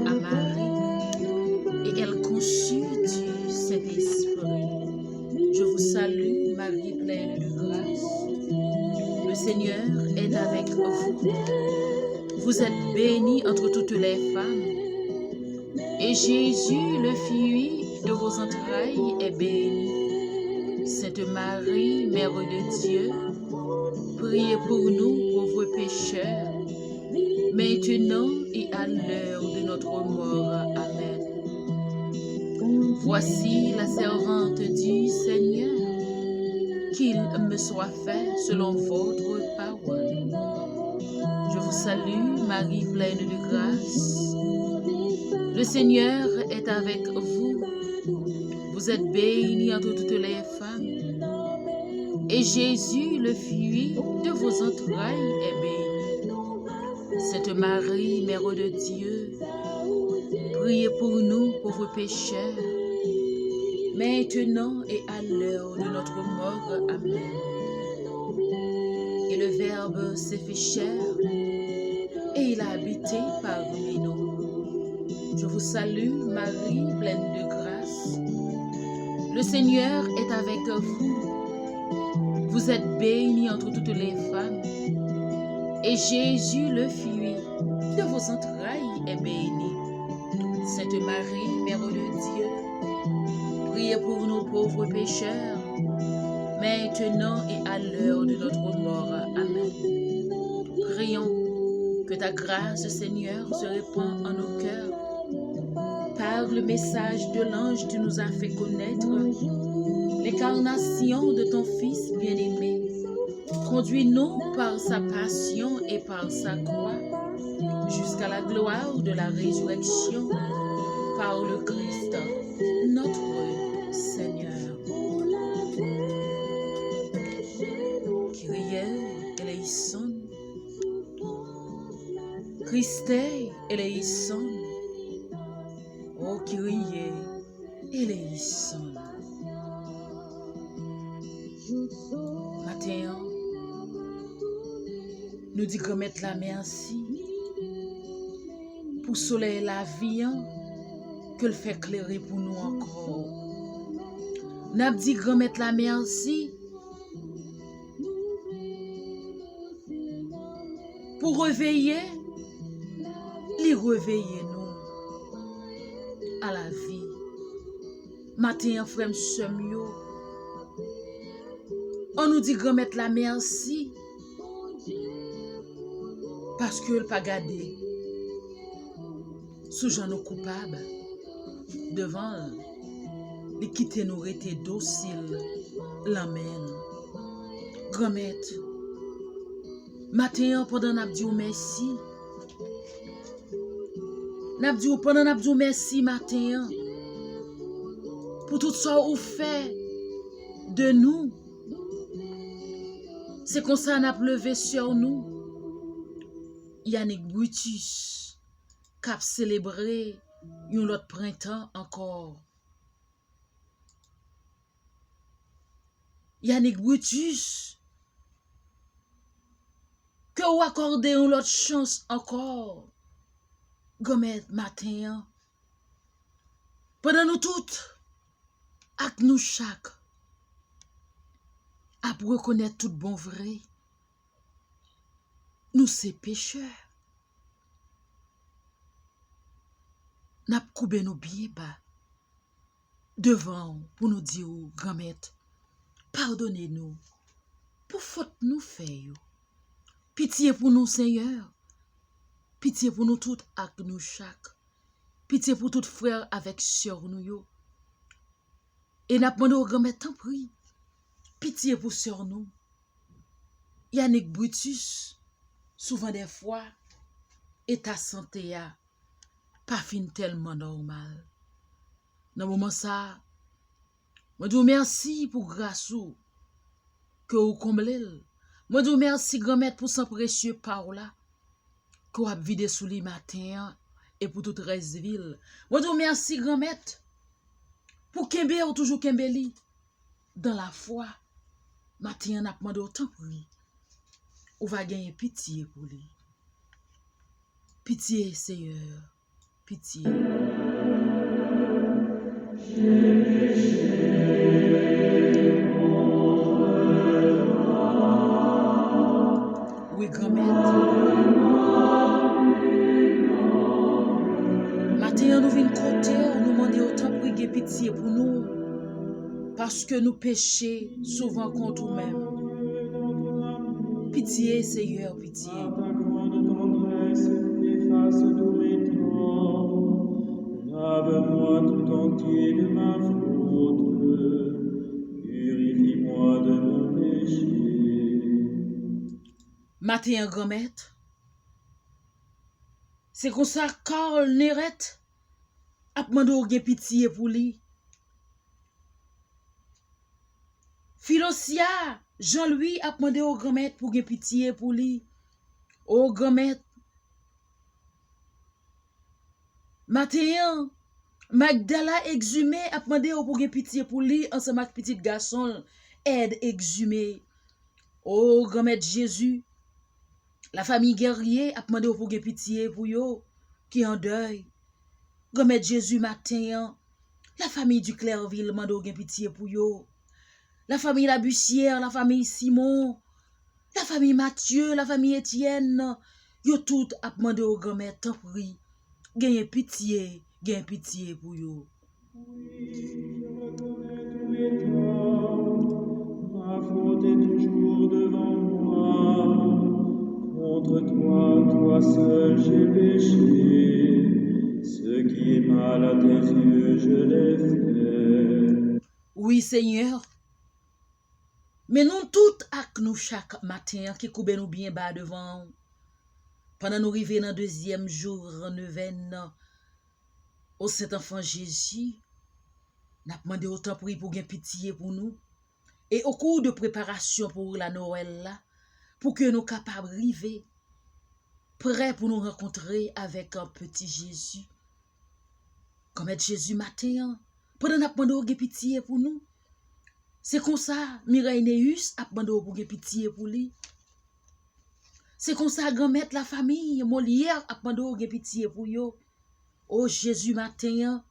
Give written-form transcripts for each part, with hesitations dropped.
à Marie et elle conçut du Saint-Esprit. Je vous salue, Marie pleine de grâce. Le Seigneur est avec vous. Vous êtes bénie entre toutes les femmes. Et Jésus, le fruit de vos entrailles, est béni. Sainte Marie, Mère de Dieu, priez pour nous pauvres pécheurs, maintenant et à l'heure de notre mort. Amen. Voici la servante du Seigneur, qu'il me soit fait selon votre parole. Je vous salue, Marie pleine de grâce. Le Seigneur est avec vous. Vous êtes bénie entre toutes les femmes. Et Jésus, le fruit de vos entrailles, est béni. Sainte Marie, Mère de Dieu, priez pour nous, pauvres pécheurs, maintenant et à l'heure de notre mort. Amen. Et le Verbe s'est fait chair, et il a habité parmi nous. Je vous salue, Marie, pleine de grâce. Le Seigneur est avec vous. Vous êtes bénie entre toutes les femmes. Et Jésus, le fruit de vos entrailles, est béni. Sainte Marie, Mère de Dieu, priez pour nous pauvres pécheurs, maintenant et à l'heure de notre mort. Amen. Prions que ta grâce, Seigneur, se répande en nos cœurs. Par le message de l'ange, tu nous as fait connaître l'incarnation de ton Fils bien-aimé. Conduis-nous par sa passion et par sa croix jusqu'à la gloire de la résurrection par le Christ, notre Seigneur. Kyrie eleison, Christe eleison, ô Kyrie eleison. Matin, nous disons remettre la merci pour soleil la vie que le fait éclairer pour nous encore. Nous dit remettre la merci pour réveiller, les réveiller nous à la vie. Matin, frère, semio, on nous dit remettre la merci parce que le pas gardé sous gens nous coupables devant les quitter nous rester docile l'amène. Remettre matin pendant n'a dit merci. N'a dit pendant n'a dit merci matin pour tout ça ou fait de nous. C'est comme ça n'a pleuvé sur nous. Yannick Brutus qui a célébré un autre printemps encore. Yannick Brutus que vous accordez une autre chance encore. Gomet matin. Pendant nous toutes, avec nous chaque, à reconnaître tout bon vrai. Nous c'est pécheurs. N'a coupé nos bien bas devant pour nous dire, grand-mère, pardonnez-nous pour faute nous faire. Pitié pour nous, Seigneur. Pitié pour nous toutes avec nous chaque. Pitié pour tout frère avec sœur nous yo. Et n'a demandé au grand-mère tant prie. Pitié pour sœur nous. Yannick Brutus, souvent des fois, état santé a pas fin tellement normal. Dans le moment ça, je dis merci pour grâce que vous comblez. Je dis merci grand-mère pour son précieux parole que vous avez vidé sous les matins et pour toute reste ville. Je dis merci grand-mère pour kembe ou toujours kembeli dans la foi. Matin n'a demandé autant pour lui. On va gagner pitié pour lui. Pitié, Seigneur. pitié. Oui, grand-mère. Matin, nous venons côté, nous demandons autant pour qu'il pitié pour nous. Parce que nous péchons souvent contre nous-mêmes. Pitié, Seigneur, pitié. Par ta grande tendresse, efface tous mes torts. Lave-moi tout entier de ma faute. Purifie-moi de mon péché. Matin, grand-mère. C'est comme ça, Karl Néret a demandé pitié pour lui. Philosia, Jean-Louis a demandé au grand-mère pour gagner pitié pour lui. Au grand-mère. Matin, Magdala exhumé a demandé pour gagner pitié pour lui ensemble avec petit garçon aide exhumé. Au grand-mère Jésus, la famille guerrier a demandé pour gagner pitié pour yo qui en deuil. Grand-mère Jésus matin, la famille du Clairville m'a demandé pitié pour yo. La famille La Bussière, la famille Simon, la famille Mathieu, la famille Étienne, yo tout a demandé au grand-mère tant pris. Gagne pitié pour yo. Oui, je reconnais tous mes torts. Ma faute est toujours devant moi. Contre toi, toi seul, j'ai péché. Ce qui est mal à tes yeux, je l'ai fait. Oui, Seigneur. Mais nous toutes ak nous chaque matin qui coube nous bien bas devant. Pendant nous arriver dans le deuxième jour neuvaine au Saint-Enfant Jésus, n'a demandé autant pour gagner pitié pour nous. Et au cours de préparation pour la Noël là, pour que nous capables arriver prêts pour nous rencontrer avec un petit Jésus. Comme être Jésus matin, pendant n'a demandé pitié pour nous. C'est comme ça, Mireille Neus a demandé pour pitié pour lui. C'est comme ça, grand-mère la famille, Molière a demandé pitié pour yo. Oh Jésus matin,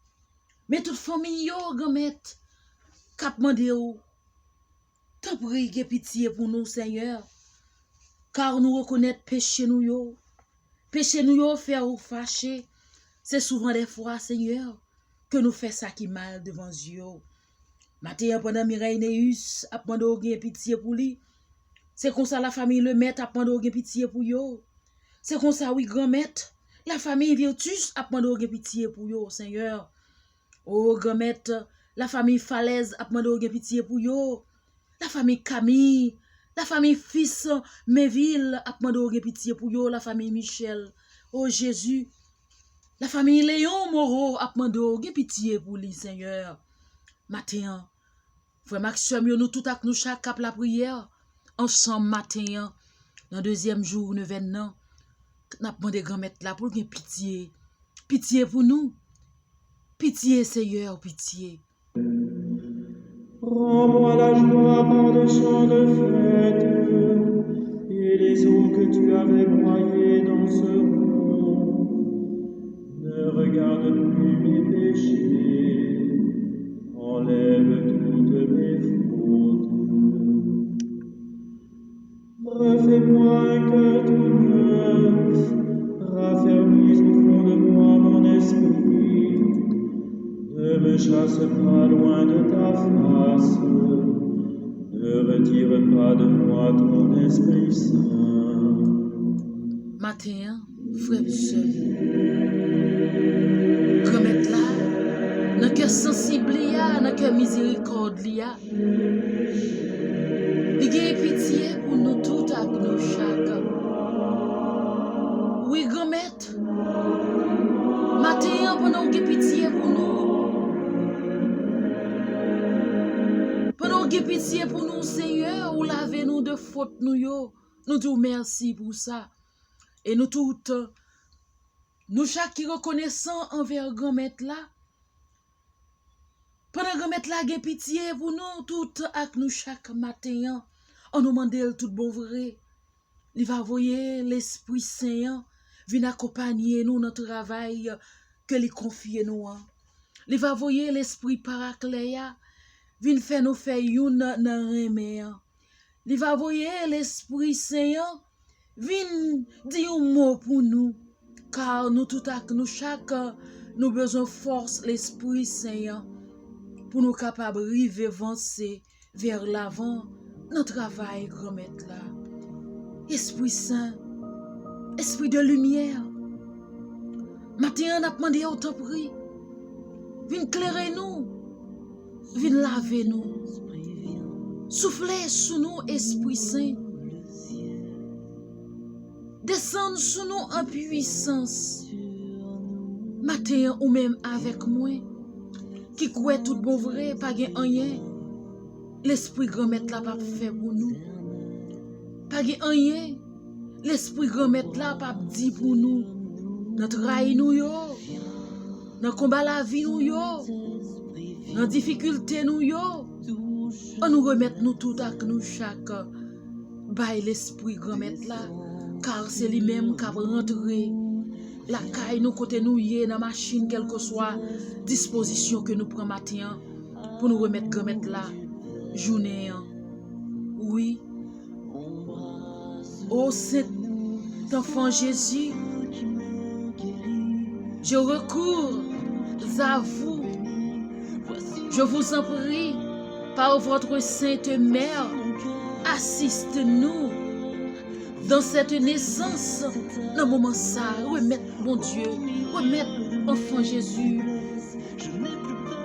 mais toute famille yo, grand-mère, a demandé t'en prie, pitié pour nous, Seigneur. Car nous reconnaître péché nous yo. Péché nous yo faire ou fâcher. C'est souvent des fois, Seigneur, que nous faisons ça qui mal devant Dieu. Matin, pendant Mireille Neus a demandé pitié pour lui. C'est comme ça la famille le maître a demandé pitié pour yo. C'est comme ça, oui, grand-mère, la famille Virtus a demandé pitié pour yo, Seigneur. Oh, grand-mère, la famille Falaise a demandé pitié pour yo. La famille Camille, la famille Fils Méville a demandé pitié pour yo. La famille Michel, oh Jésus. La famille Léon Moreau a demandé pitié pour lui, Seigneur. Matin, frère Maxime, nous tout à nous chaque cap la prière. Ensemble matin, dans le deuxième jour, nous venons, nous avons demandé grand-mère là pour qu'il pitié. Pitié pour nous. Pitié, Seigneur, pitié. Rends-moi la joie par des chants de fête, et les eaux que tu avais broyées danseront. Ne regarde plus mes péchés, enlève toutes mes fautes. Refais-moi un cœur tout neuf, raffermis au fond de moi mon esprit. Ne me chasse pas loin de ta face, ne retire pas de moi ton Esprit Saint. Matin, frère seul. Grand-mère là, dans le cœur sensible, dans le cœur miséricorde, il y a pitié pour nous tous avec nous chaque. Oui, grand-mère, matin, pendant que pitié pour nous. Pendant que pitié pour nous, Seigneur, ou lavez-nous de faute nous yo. Nous disons merci pour ça. Et nous toutes, nous chaque qui reconnaissant envers grand-mère là, pendant grand-mère là, que pitié pour nous toutes, avec nous chaque matin, on nous demande tout bon vrai. Il va envoyer l'Esprit Saint, venir accompagner nous dans notre travail que les confie nous. Il va voyer l'esprit paracléa, vin faire nous faire une nan remè. Il va voyer l'esprit Saint, vin dire un mot pour nous, car nous tout à nous chaque nous besoin force l'esprit Saint pour nous capables d'arriver avancer vers l'avant notre travail remettre là. Esprit Saint, esprit de lumière, matin on a demandé au temps pris, viens éclairer nous, viens laver nous, souffler sous nous, Esprit Saint, descendre sous nous en puissance, matin ou même avec moi, qui croit tout bon vrai, pas gain rien, l'esprit grand-mère là pas fait pour nous, pas gain rien, l'esprit grand-mère là pas dit pour nous, notre raille nous yo, dans combat la vie nous yo, dans difficulté nous yo, on nous remet nous tout à nous chaque bail l'esprit grand-mère là, car c'est lui-même qui a rentré la caille nous côté nous yé dans machine quelle que soit disposition que nous prenons matin pour nous remettre grand-mère là journée. Oui. Ô Saint enfant Jésus, je recours à vous. Je vous en prie, par votre sainte mère, assiste-nous dans cette naissance, dans le moment ça, remettre mon Dieu, remettre enfant Jésus,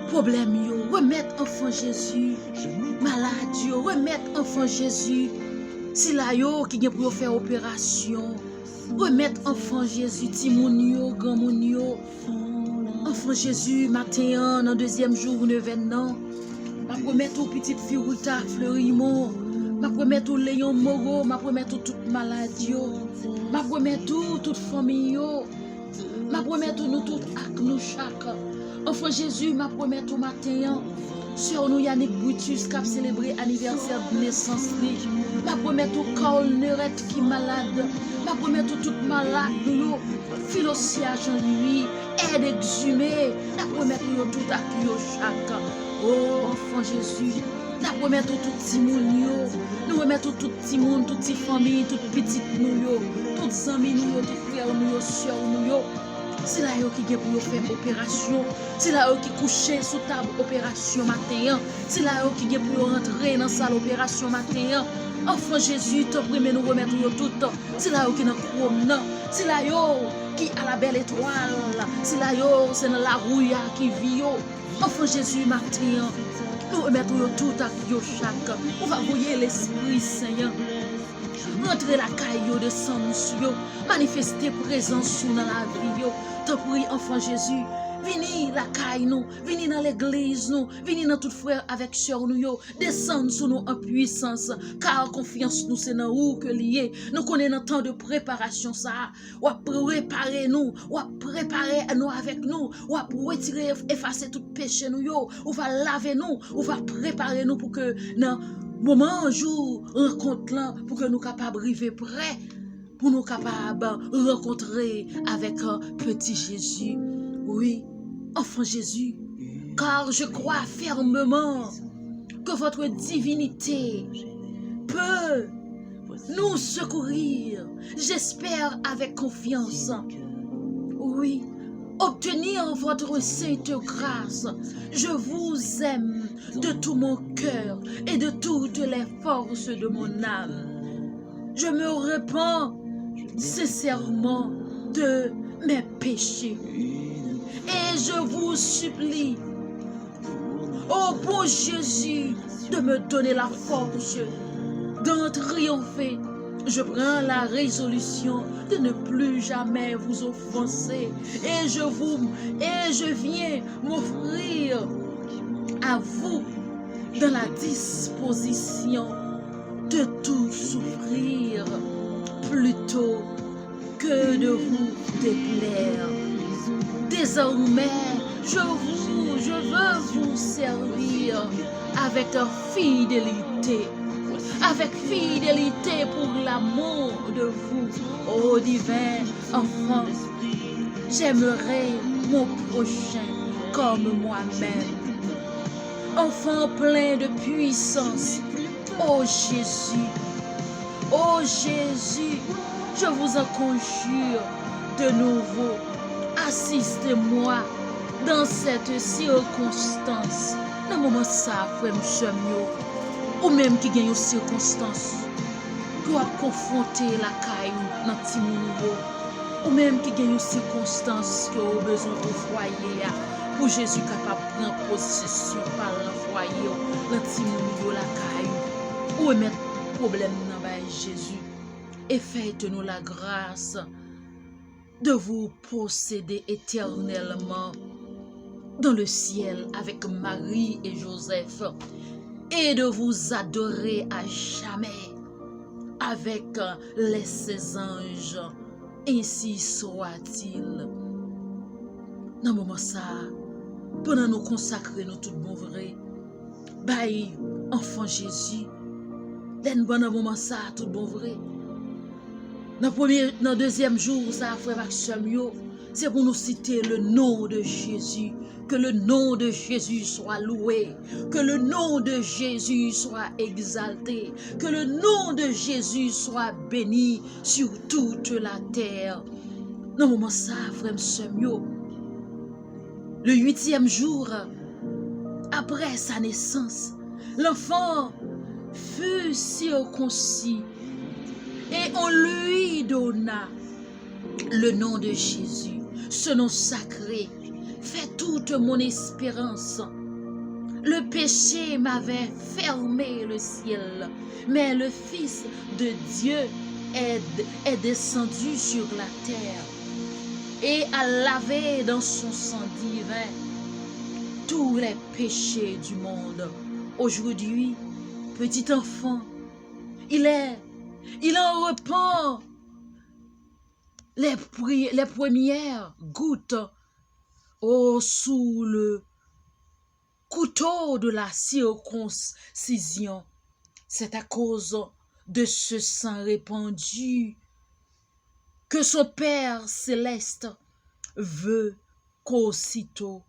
problème yo, remettre enfant Jésus, maladie yo, remettre enfant Jésus, si la yo qui vient pour faire opération, remettre enfant Jésus, timoun yo, grand moun yo, enfant Jésus, matin, dans deuxième jour, 9 ans, ma promettre aux petites filles Rita Fleurimont, ma promettre aux Léon Moreau, ma promettre toute maladie, ma promettre toute famille, ma promettre nous toutes ak nous chaque. Enfant Jésus, ma promettre au matin, sur nous Yannick Brutus qui a célébré anniversaire de naissance, ma promettre au Carl Nerette qui est malade, ma promettre toute malade, nous, Philosia Jean-Louis, aide exhumée, la promettre tout à chaque. Oh, enfant Jésus, la promettre tout petit monde, nous remettons tout petit monde, toute petite famille, toute petite nous, toutes amis nous, tous frères nous, soeurs nous. C'est là qui est pour faire opération, c'est là qui couché sous table opération matin, c'est là qui est pour rentrer dans la salle opération matin. Enfant Jésus, t'en prie, nous remettons tout, c'est là qui est dans le chrome, c'est là qui a la belle étoile, c'est là c'est dans la rouille qui vit. Enfant Jésus matin, nous remettons tout à chaque, on va voyer l'Esprit Saint. Rentrez la caillou de sang sur manifester présence dans la vie. T'en prie, enfant Jésus, venez la caille nous, venez dans l'église nous, venez dans tout frère avec sœur nous, descendre sur nous en puissance, car confiance nous c'est dans où que lié. Nous connaissons un temps de préparation ça, ou à préparer nous, ou à préparer nous avec nous, ou à retirer, effacer tout péché nous, ou va laver nous, ou va préparer nous pour que non moment, jour, rencontre là, pour que nous capables d'arriver près, pour nous capables rencontrer avec un petit Jésus. Oui, enfant Jésus, car je crois fermement que votre divinité peut nous secourir. J'espère avec confiance. Oui, obtenir votre sainte grâce. Je vous aime de tout mon cœur et de toutes les forces de mon âme. Je me repens sincèrement de mes péchés. Et je vous supplie, ô bon Jésus, de me donner la force d'en triompher. Je prends la résolution de ne plus jamais vous offenser et je viens m'offrir à vous dans la disposition de tout souffrir plutôt que de vous déplaire. Désormais, je veux vous servir avec fidélité. Avec fidélité pour l'amour de vous, ô divin enfant. J'aimerais mon prochain comme moi-même. Enfant plein de puissance, ô Jésus, je vous en conjure de nouveau, assistez-moi dans cette circonstance. Dans le moment ça, frère, ou même qui gagne une circonstance, qui a confronté la caillou dans le petit monde, ou même qui gagne une circonstance qui a besoin de foyer, pour Jésus capable de prendre possession par le foyer, dans le petit monde, la caillou, ou mettre problème dans Jésus. Et faites-nous la grâce de vous posséder éternellement dans le ciel avec Marie et Joseph et de vous adorer à jamais avec les ses anges. Ainsi soit-il. Dans le moment ça, pendant nous consacrer nous tout bon vrai, bye, enfant Jésus, dans le moment ça, tout bon vrai. Dans le deuxième jour, ça, frère Maxime, c'est pour nous citer le nom de Jésus. Que le nom de Jésus soit loué. Que le nom de Jésus soit exalté. Que le nom de Jésus soit béni sur toute la terre. Dans le moment ça, frère Maxime, le 8e jour, après sa naissance, l'enfant fut circoncis. Et on lui donna le nom de Jésus, ce nom sacré. Fait toute mon espérance. Le péché m'avait fermé le ciel, mais le Fils de Dieu est descendu sur la terre et a lavé dans son sang divin tous les péchés du monde. Aujourd'hui, petit enfant, il en repent les premières gouttes sous le couteau de la circoncision. C'est à cause de ce sang répandu que son Père céleste veut qu'aussitôt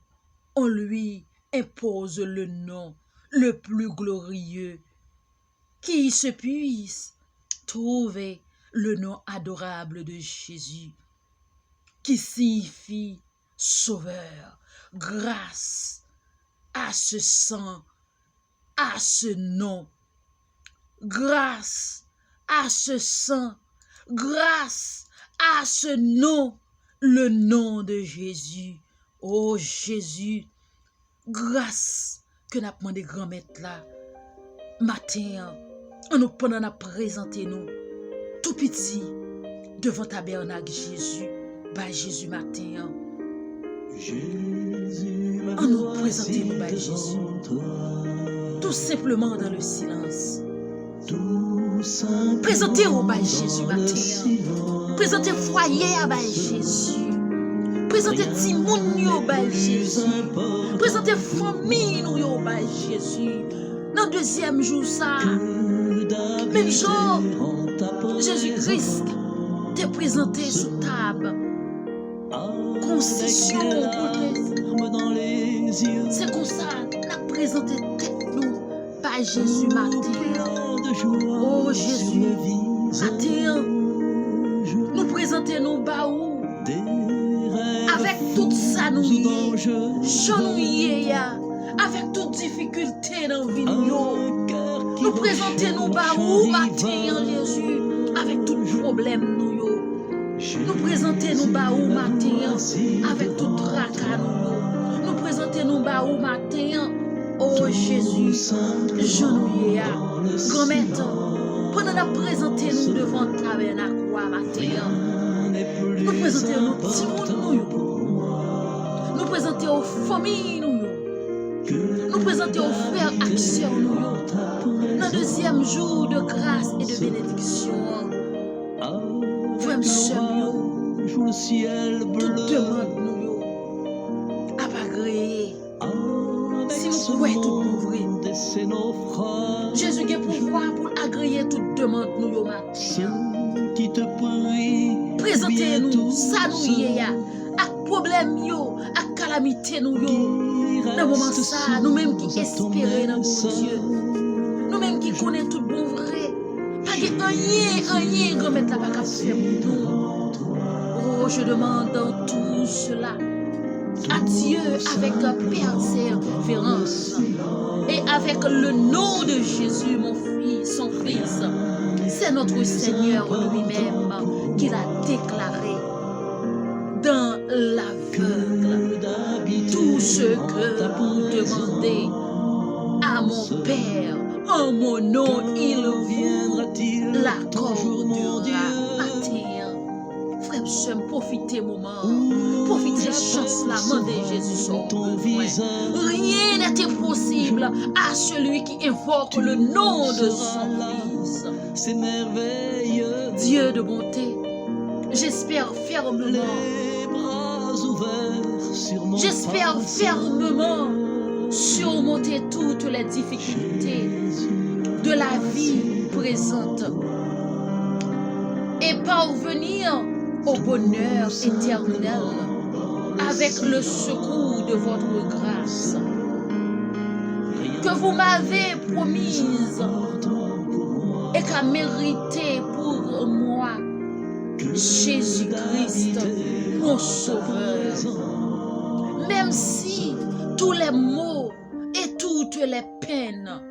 on lui impose le nom le plus glorieux qui se puisse trouver, le nom adorable de Jésus, qui signifie sauveur, grâce à ce sang, à ce nom, grâce à ce sang, grâce à ce nom, le nom de Jésus. Oh Jésus, grâce que nous avons demandé grand-maître là, matin, en nous pendant à présenter nous, tout petit, devant tabernacle Jésus, bah Jésus matin, en nous présenter nous, bah Jésus, tout simplement dans le silence. Présentez au bah Jésus matin, présentez foyer à bah Jésus, présentez Timoun yo bah Jésus, présentez famille nous yo bah Jésus. Dans le deuxième jour ça, même jour, Jésus-Christ t'est présenté sous table. Concession, c'est comme ça, n'a présenté tête nous par Jésus matin. Oh Jésus, matin, nous présentons nos baous avec tout ça nous y avec toute difficulté dans la vie nous présentons nos baous matin Jésus avec tout problème nous présentons nos baous matin avec tout tracas nous présentons nos baous matin. Oh Jésus, genouillé, grand-mère, pendant la présenter nous devant le tabernacle matin, nous présentons nos petits nous présentons aux familles nous présentons aux frères actions nous, dans le deuxième jour de grâce et de bénédiction. Frère Seigneur, toute demande nous à pas agréer. Si nous pouvons tout ouvrir, Jésus a pouvoir pour agréer toute demande nous au matin. Présentez-nous, ça nous y est, à problème yo, à calamité nous yo. Dans le moment ça, nous-mêmes qui espérons dans bon Dieu. Nous-mêmes qui connaissons tout bon vrai. Pas de rien, grand-mère là, pas faire pour nous. Oh, je demande dans tout cela à Dieu avec persévérance et avec le nom de Jésus, mon fils, son fils. C'est notre Seigneur lui-même qui l'a déclaré dans l'aveugle. Tout ce que vous demandez à mon Père, en mon nom, il vous l'accordera. Frère, j'aime profiter moment, profiter chance la main de Jésus son besoin. Rien n'est impossible à celui qui invoque le nom de son Fils. C'est merveilleux. Dieu de bonté, j'espère fermement. Les bras ouverts sur mon J'espère fermement surmonter toutes les difficultés de la vie présente et parvenir au bonheur éternel avec le secours de votre grâce que vous m'avez promise et qu'a mérité pour moi Jésus-Christ, mon Sauveur. Même si tous les maux et toutes les peines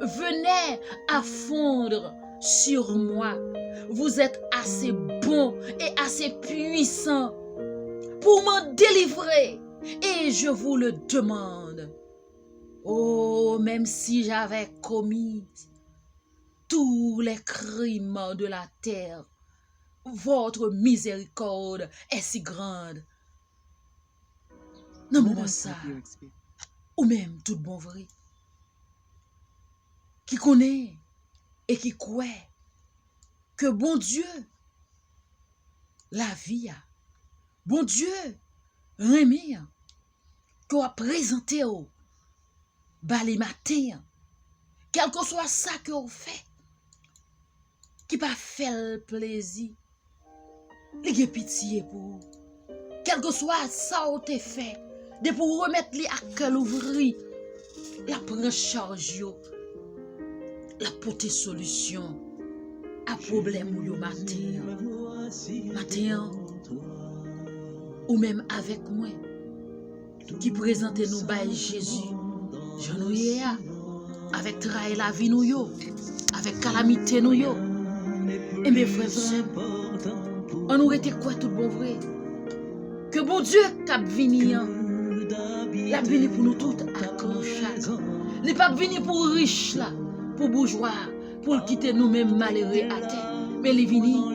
venaient à fondre sur moi, vous êtes assez bon et assez puissant pour m'en délivrer et je vous le demande. Oh, même si j'avais commis tous les crimes de la terre, votre miséricorde est si grande. Non, moment ça, ou même tout bon vrai, qui connaît et qui croit que bon Dieu, la vie, bon Dieu, Rémi, qu'on a présenté au bas les matins, quel que soit ça que vous fait, qui pas fait le plaisir, les pitié pour vous. Quel que soit ça que vous fait, de pour remettre les à cœur ouvri, la prendre charge, la porter solution à problème ou yo matin, ou même avec moi, qui présente nous by Jésus, je nous y avec travail la vie nous yo, avec calamité nous yo, et mes frères et sœurs, on nous était quoi tout bon vrai, que bon Dieu cap vini, la vini pour nous toutes à nous chaque, il pas vini pour riche là, pour bourgeois, pour quitter nous-mêmes malheureux à terre, mais il vient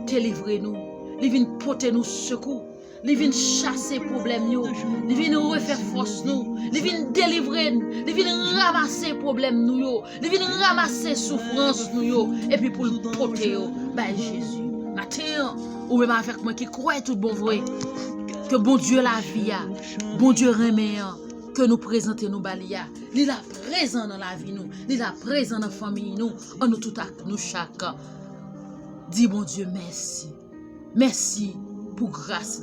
délivrer nous, il vient porter nous secours, il vient chasser problème nous, il vient refaire force nous, il vient délivrer, il vient ramasser problème nous, il vient ramasser souffrance nous, et puis pour le porter bah Jésus. Matin, ou même avec moi qui croit tout bon vrai, que bon Dieu la vie, bon Dieu remet, que nous présentons nos balia, il est présent dans la vie nous, il est présent dans la famille nous, en nous tout à nous chaque. Dis bon Dieu merci, merci pour grâce.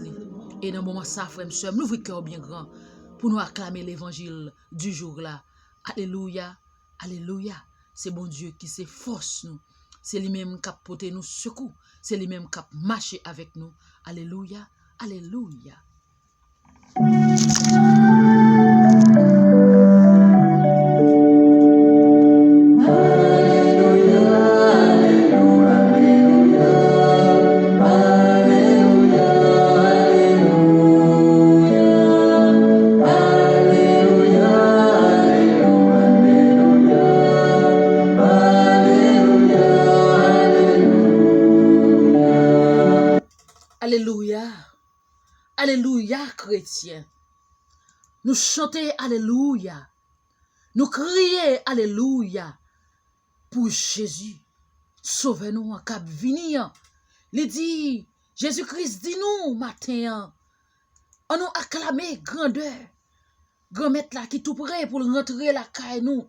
Et dans le moment ça, frère, soeur, nous ouvrons cœur bien grand pour nous acclamer l'évangile du jour là. Alléluia, alléluia. C'est bon Dieu qui s'efforce nous. C'est lui-même qui a porté nous secours. C'est lui-même qui a marché avec nous. Alléluia, alléluia. Alléluia, alléluia, chrétien. Nous chanter alléluia. Nous crier alléluia pour Jésus. Sauve-nous en cap venir. Il dit, Jésus-Christ dit nous matin. On nous acclamer grandeur. Grand maître là qui tout prêt pour rentrer la caille nous.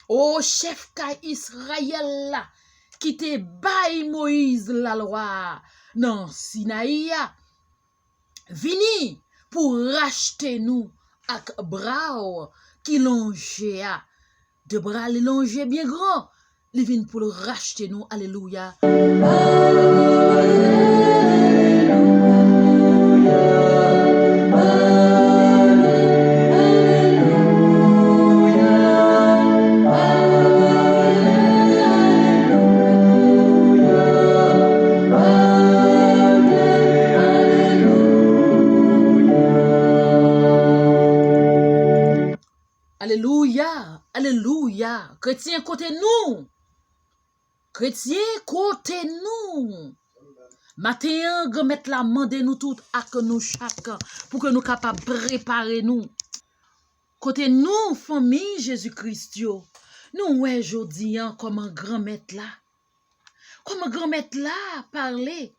Oh chef caille Israël là qui te baille Moïse la loi. Non, Sinaïa. vini pour racheter nous avec bras qui longé de bras les longé bien grand. Il vient pour le racheter nous. Alléluia. Alléluia, alléluia. Chrétien côté nous. Chrétien côté nous. Matin, grand la mande nous tout à que nous chaque pour que nous capables préparer nous. Côté nous, famille Jésus-Christ, nous ouais jodi comme un grand maître là. Comme un grand maître là parler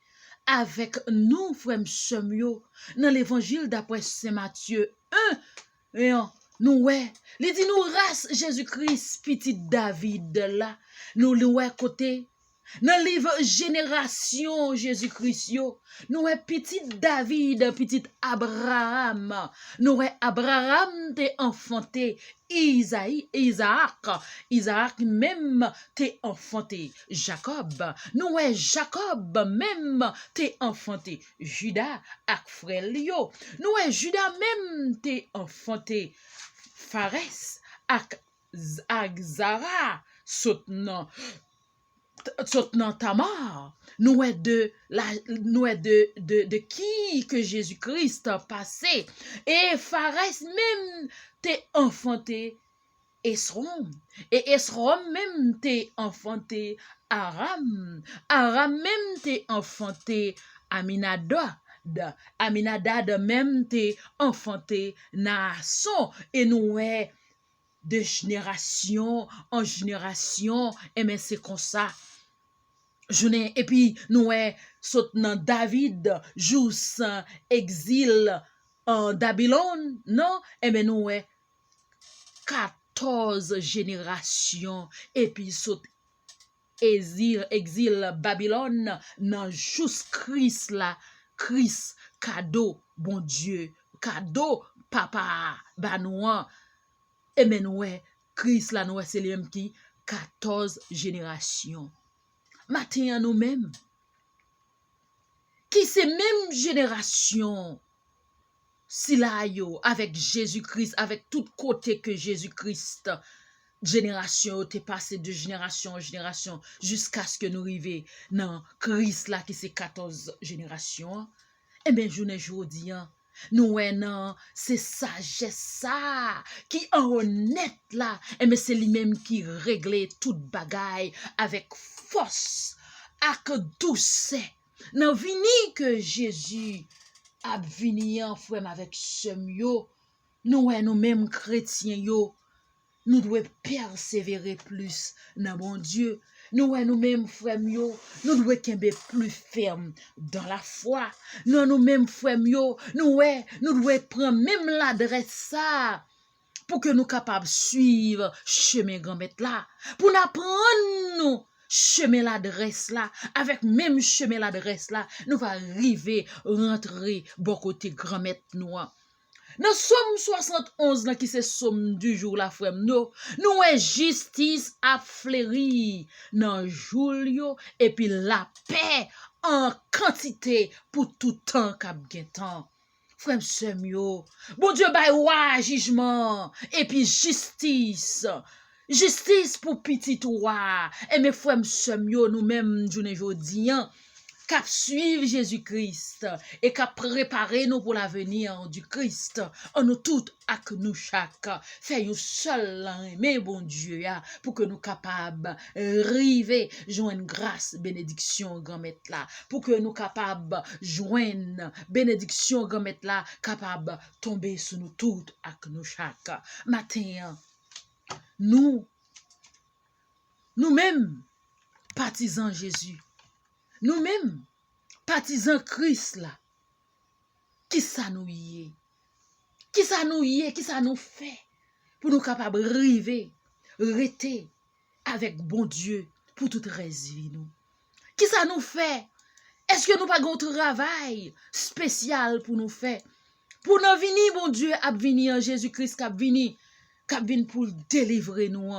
avec nous frères semio dans l'évangile d'après Saint Matthieu 1 et nous ouais, il dit nous race Jésus-Christ petit David là, nous ouais côté dans le livre Génération Jésus-Christ, nous ouais petit David, petit Abraham. Nous ouais Abraham t'es enfanté Isaac même t'es enfanté Jacob. Nous ouais Jacob même t'es enfanté Judas ak frère yo. Nous ouais Judas même t'es enfanté Fares ak Zara soutenant Tamar, nous est de qui que Jésus-Christ a passé. Et Phares même t'es enfanté Esrom. Et Esrom même t'es enfanté Aram. Aram même t'es enfanté Aminadab. Aminadab même t'es enfanté Naasson. Et nous est de génération en génération. Et mais c'est comme ça. Et puis, nous sommes David, jous exil en Babylone, non? Et bien, nous 14 générations, et puis saute exil Babylone, non, juste Christ là, Christ, cadeau, bon Dieu, cadeau, papa, banouan, et bien, nous Christ là, nous c'est le même qui 14 générations. Matin nous-mêmes, qui c'est même génération, si là yo, avec Jésus-Christ, avec tout côté que Jésus-Christ, génération, t'es passé de génération en génération, jusqu'à ce que nous arrivions dans Christ là, qui c'est 14 générations. Eh bien, je ne dis nous non, c'est sagesse ça qui en honnête là, et mais c'est lui-même qui règle toute bagaille avec force, avec douceur. Nan vini que Jésus a vini en frère avec sem yo, nous même chrétiens yo, nous devons persévérer plus dans bon Dieu. Nous-mêmes, frères, nous devons être plus fermes dans la foi. Nous-mêmes, frères, nous devons prendre même l'adresse ça pour que nous soyons capables de suivre chemin grand-mère là. Pour nous apprendre nous chemin l'adresse là. Avec même chemin l'adresse là, nous allons arriver, rentrer bon côté grand-mère noire. Dans Somme 71, là, qui c'est Somme du jour, la frère, nous est justice à fléri dans jour, et puis la paix en quantité pour tout temps qu'a temps. Frère, yo, bon Dieu, bah, ouais, jugement, et puis justice. Justice pour petit roi. Et mes frères, yo, nous-mêmes, jodi, qu'à suivre Jésus-Christ et qu'à préparer nous pour l'avenir du Christ. En nous toutes, à que nous chaque, faisons seul mais bon Dieu, pour que nous capables arriver, joindre grâce, bénédiction, grand-mère là, pour que nous capables joindre bénédiction, grand-mère là, capable tomber sur nous toutes, à que nous chaque. Matin, nous-mêmes, partisans Jésus, nous-mêmes, partisans Christ là, qui ça nous y est? Qui ça nous y est? Qui ça nous fait? Pour nous capables de river, rester avec bon Dieu pour toute vie nous. Qui ça nous fait? Est-ce que nous pas un travail spécial pour nous faire? Pour nous venir, bon Dieu, à venir en Jésus-Christ, qui vient pour délivrer nous.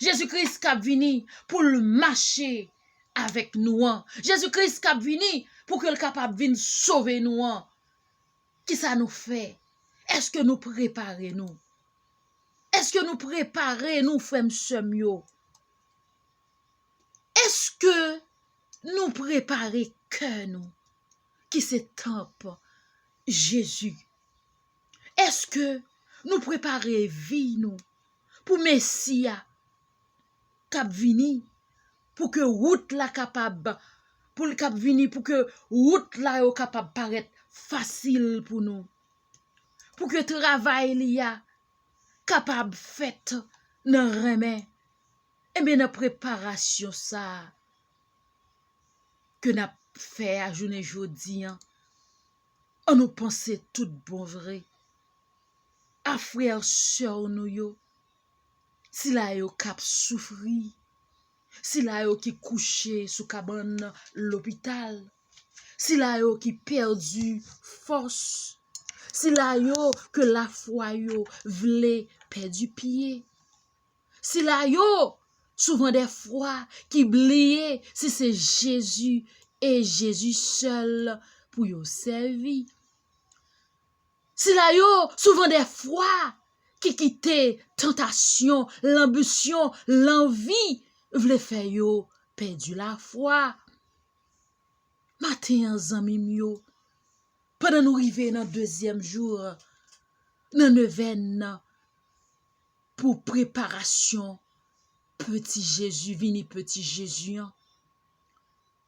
Jésus-Christ qui vient pour marcher avec nous. Jésus-Christ qui vient pour que le capable vienne sauver nous. Qui ça nous fait? Est-ce que nous préparons nous? Est-ce que nous préparons nous, frères mieux? Est-ce que nous préparons que nous qui se tempe Jésus? Est-ce que nous préparons vie nous pour Messia cap vini pour que route la capable pour le cap vini pour que route la yo capable paraître facile pour nous pour que travail li a capable fait nan remè et bien dans préparation ça que n'a fait à journée jodi on nous penser tout bon vrai à frère sœur nous yo si la yo cap souffri si la yo qui couché sous cabane l'hôpital si la yo qui perdu force si la yo que la foi yo vle perdu pied si la yo souvent des fois qui oublié si c'est Jésus et Jésus seul pour yo servir si la yo souvent des fois qui quitte tentation l'ambition l'envie vle faire yo perdu la foi matin zami yo pendant nous arriver dans deuxième jour dans neuvaine pour préparation petit Jésus vini petit Jésus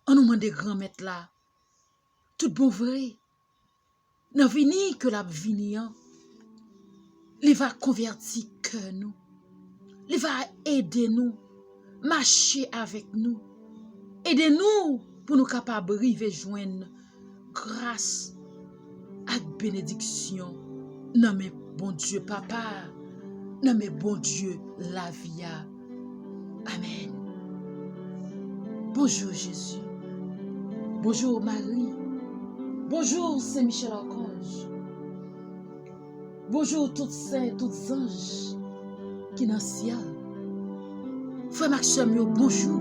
on nous demande grand maître là tout bon vrai nan vini que la vini il va convertir que nous il va aider nous marcher avec nous aider nous pour nous capables arriver joindre grâce ak bénédiction nan men bon Dieu papa nan men bon Dieu la vie. Amen. Bonjour Jésus. Bonjour Marie. Bonjour Saint-Michel Archange. Bonjour toutes saints, toutes anges qui dans le ciel. Frère Maxime, bonjour.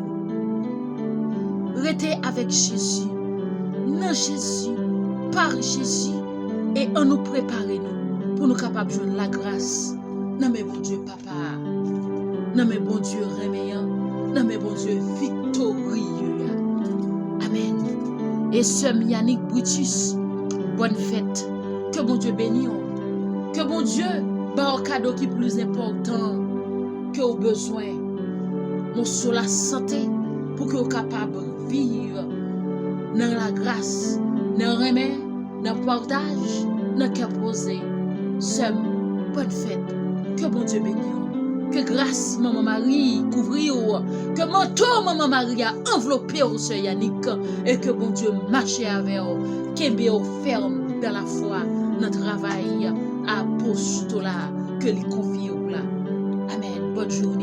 Restez avec Jésus. Non Jésus, par Jésus. Et on nous prépare nous pour nous capables de joindre la grâce. Non mais bon Dieu papa. Non mais bon Dieu reméant. Non mais bon Dieu victorieux. Amen. Et ce Yannick Brutus, bonne fête. Que bon Dieu bénisse. Que bon Dieu ba un cadeau qui est plus important que au besoin. Mon sur la santé pour que vous capable de vivre dans la grâce, dans le remède, dans le partage, dans le cœur posé. Somme, bonne fête. Que bon Dieu bénisse. Que grâce, maman Marie, couvrir. Que manteau, maman Marie, a enveloppé au Sœur Yannick. Et que bon Dieu marche avec vous. Qu'aimez au ferme dans la foi, notre travail, à poste là, que les confie là. Amen. Bonne journée.